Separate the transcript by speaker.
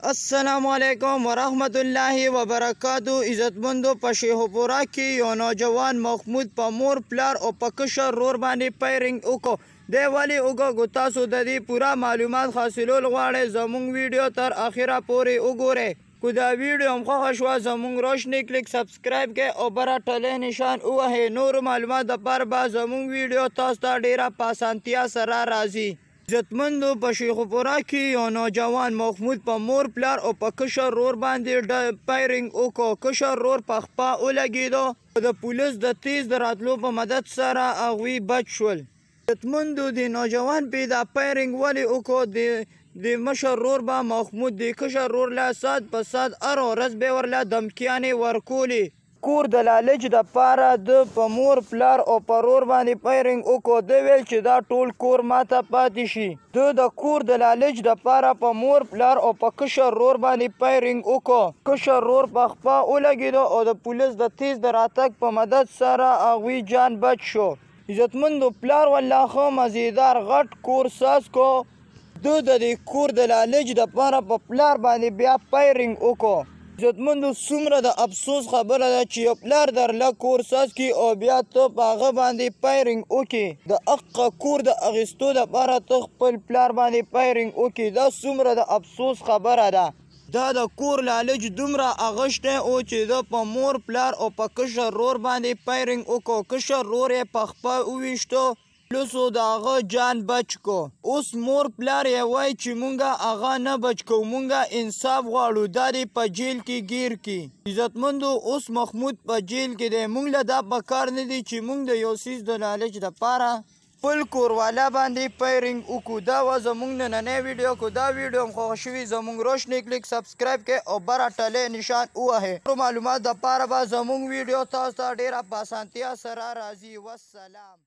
Speaker 1: السلام علیکم ورحمت الله وبرکاتو. عزتمندو په شیخوپورا کې یو نوجوان محمود په مور پلار او په کشر رور باندې پیرنګ وکړو. دی ولې وکړو؟ تاسو د دې پوره معلومات حاصلول غواړئ زموږ ویډیو تر اخره پورې وګورئ. که دا ویډیو هم خوښه شوه زموږ روشنی کلیک سبسکرایب کړئ او بره ټلی نشان ووهئ. نورو معلومات دپاره به زموږ ویډیو تاسو ته ډیره په اسانتیا سره راځي. عزتمندو په شیخوپورا کې یو نوجوان محمود په مور پلار او په کشر رور باندې پیرنګ وکړو. کشر رور په خپه ولګېدو. د پولیس د تیز د راتلو په مدد سره هغوی بچ شول. عزتمندو د نوجوان پې دا پیرنګ ولې وکړو؟ د مشر رور به محمود د کشر رور له ساعت په ساعت هر ورځ به ورله دمکیانې ورکولې. کور د لالچ دپاره د په مور پلار او په رور باندې پیرنګ وکړو. ده ویل چې دا ټول کور ماته پاتې شي. ده د کور د لالچ دپاره په مور پلار او په کشر رور باندې پیرنګ وکړو. کشر رور په خپه ولګېدو او د پولیس د تیز د راتګ په مدد سره هغوی جان بچ شو. عزتمندو پلار والله ښه مزیدار غټ کور ساز کو. ده د دې کور د لالچ دپاره په پلار باندې بیا پیرنګ وکړو. عزتمندو څومره د افسوس خبره ده چې یو پلار درله کور ساز کړي او بیا ته په هغه باندې پیرنګ وکړي. د حقه کور د اخیستو دپاره ته خپل پلار باندې پیرنګ وکړي. دا څومره د افسوس خبره ده. دا د کور لالچ دومره اغشتی و چې ده په مور پلار او په کشر رور باندې پیرنګ وکړو. کشر رور یې په خپه وویشتو پلوسو د هغه جان بچ کو. اوس مور پلار یې وایي چې مونږه هغه نه بچ کو، مونږه انصاف غواړو، دا دې په جیل کې گیر کی. عزتمندو اوس محمود په جیل کې دی. مونږ له دا پکار نه دی چې مونږ د یو څیز د لالچ دپاره خپل کوروالا باندې پیرنګ وکړو. دا وه زموږ نننۍ ویډیو. که دا ویډیو هم خوښه شوي زموږ روشنی کلیک سبسکرایب کړئ او بره ټلی نشان ووهئ. نورو معلومات دپاره به زموږ ویډیو تاسو ته ډیره په اسانتیا سره راځي. والسلام.